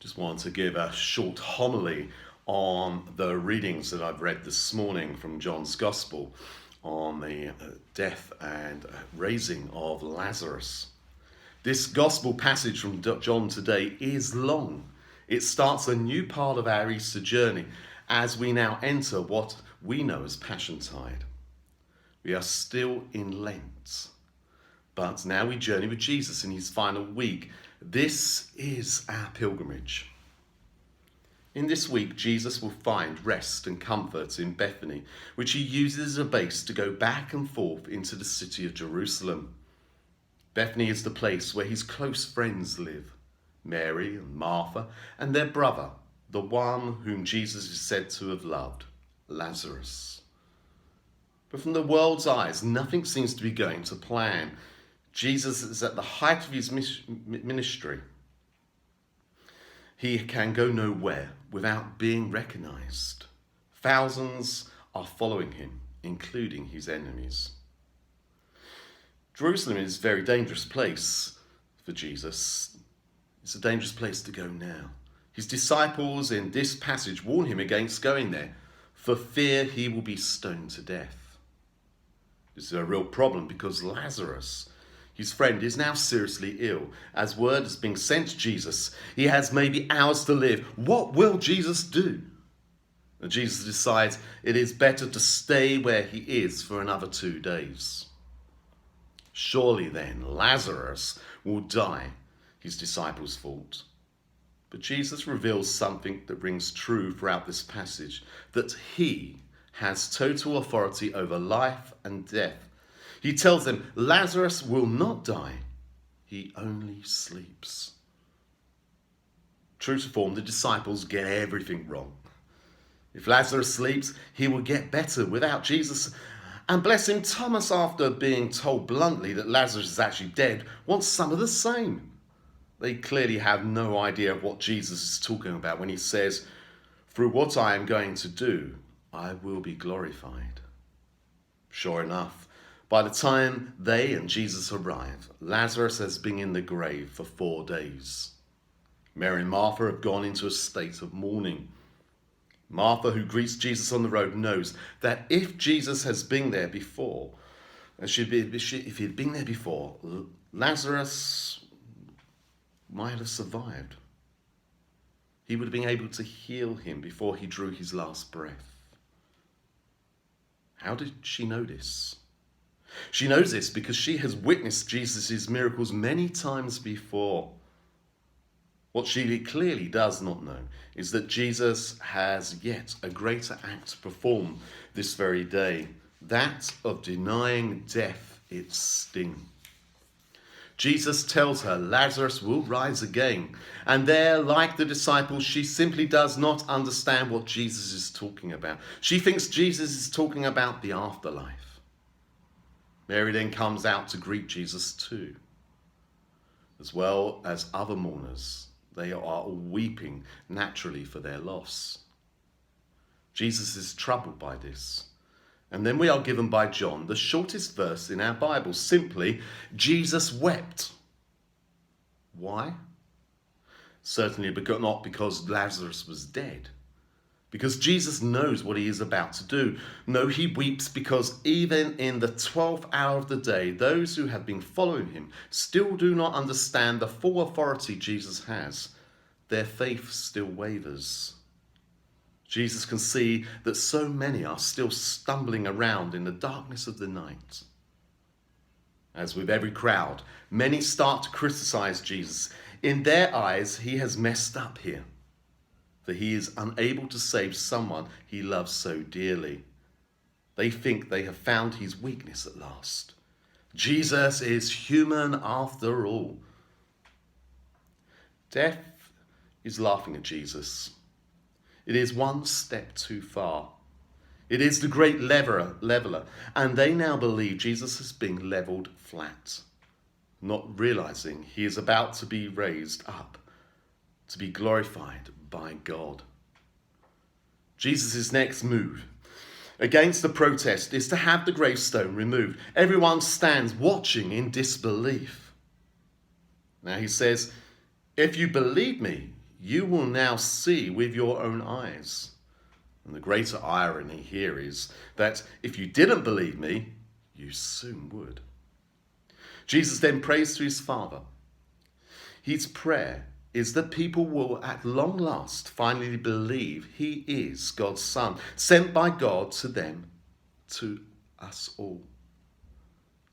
Just want to give a short homily on the readings that I've read this morning from John's Gospel on the death and raising of Lazarus. This Gospel passage from John today is long. It starts a new part of our Easter journey as we now enter what we know as Passiontide. We are still in Lent, but now we journey with Jesus in his final week. This is our pilgrimage. In this week, Jesus will find rest and comfort in Bethany, which he uses as a base to go back and forth into the city of Jerusalem. Bethany is the place where his close friends live, Mary and Martha, and their brother, the one whom Jesus is said to have loved, Lazarus. But from the world's eyes, nothing seems to be going to plan. Jesus is at the height of his ministry. He can go nowhere without being recognized. Thousands are following him, including his enemies. Jerusalem is a very dangerous place for Jesus. It's a dangerous place to go now. His disciples in this passage warn him against going there for fear he will be stoned to death. This is a real problem because Lazarus, his friend, is now seriously ill. As word is being sent to Jesus, he has maybe hours to live. What will Jesus do? And Jesus decides it is better to stay where he is for another 2 days. Surely then Lazarus will die, his disciples thought. But Jesus reveals something that rings true throughout this passage, that he has total authority over life and death. He tells them Lazarus will not die, he only sleeps. True to form, the disciples get everything wrong. If Lazarus sleeps, he will get better without Jesus. And bless him, Thomas, after being told bluntly that Lazarus is actually dead, wants some of the same. They clearly have no idea of what Jesus is talking about when he says, "Through what I am going to do, I will be glorified." Sure enough, by the time they and Jesus arrive, Lazarus has been in the grave for 4 days. Mary and Martha have gone into a state of mourning. Martha, who greets Jesus on the road, knows that if Jesus has been there before, if he had been there before, Lazarus might have survived. He would have been able to heal him before he drew his last breath. How did she know this? She knows this because she has witnessed Jesus' miracles many times before. What she clearly does not know is that Jesus has yet a greater act to perform this very day, that of denying death its sting. Jesus tells her Lazarus will rise again, and there, like the disciples, she simply does not understand what Jesus is talking about. She thinks Jesus is talking about the afterlife. Mary then comes out to greet Jesus too, as well as other mourners. They are all weeping naturally for their loss. Jesus is troubled by this. And then we are given by John the shortest verse in our Bible, simply, Jesus wept. Why? Certainly not because Lazarus was dead. Because Jesus knows what he is about to do. No, he weeps because even in the 12th hour of the day, those who have been following him still do not understand the full authority Jesus has. Their faith still wavers. Jesus can see that so many are still stumbling around in the darkness of the night. As with every crowd, many start to criticize Jesus. In their eyes, he has messed up here, for he is unable to save someone he loves so dearly. They think they have found his weakness at last. Jesus is human after all. Death is laughing at Jesus. It is one step too far. It is the great leveler, and they now believe Jesus is being leveled flat, not realizing he is about to be raised up, to be glorified by God. Jesus' next move against the protest is to have the gravestone removed. Everyone stands watching in disbelief. Now he says, "If you believe me, you will now see with your own eyes. And the greater irony here is that if you didn't believe me, you soon would. Jesus then prays to his Father. His prayer is that people will at long last finally believe he is God's Son, sent by God to them, to us all.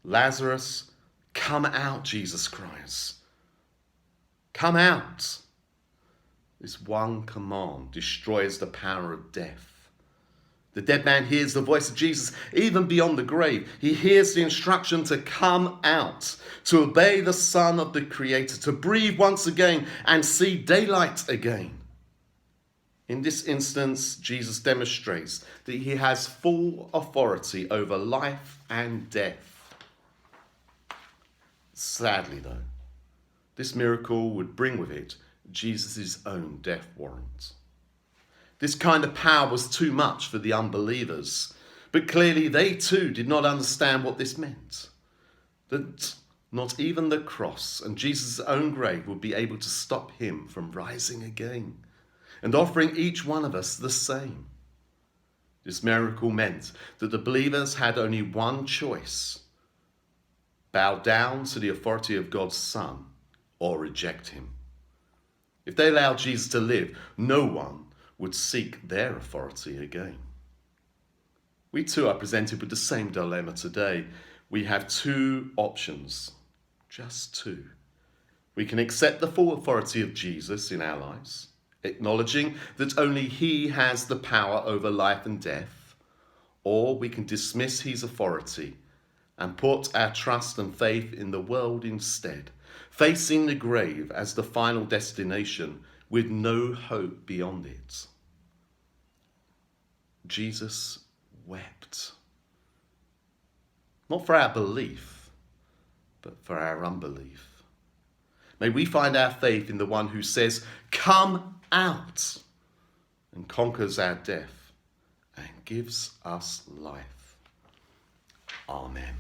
Lazarus, come out, Jesus cries. Come out. This one command destroys the power of death. The dead man hears the voice of Jesus even beyond the grave. He hears the instruction to come out, to obey the Son of the Creator, to breathe once again and see daylight again. In this instance, Jesus demonstrates that he has full authority over life and death. Sadly, though, this miracle would bring with it Jesus' own death warrant. This kind of power was too much for the unbelievers, but clearly they too did not understand what this meant. That not even the cross and Jesus' own grave would be able to stop him from rising again and offering each one of us the same. This miracle meant that the believers had only one choice: bow down to the authority of God's Son or reject him. If they allowed Jesus to live, no one would seek their authority again. We too are presented with the same dilemma today. We have two options, just two. We can accept the full authority of Jesus in our lives, acknowledging that only he has the power over life and death, or we can dismiss his authority and put our trust and faith in the world instead, facing the grave as the final destination with no hope beyond it. Jesus wept. Not for our belief, but for our unbelief. May we find our faith in the one who says, "Come out," and conquers our death and gives us life. Amen.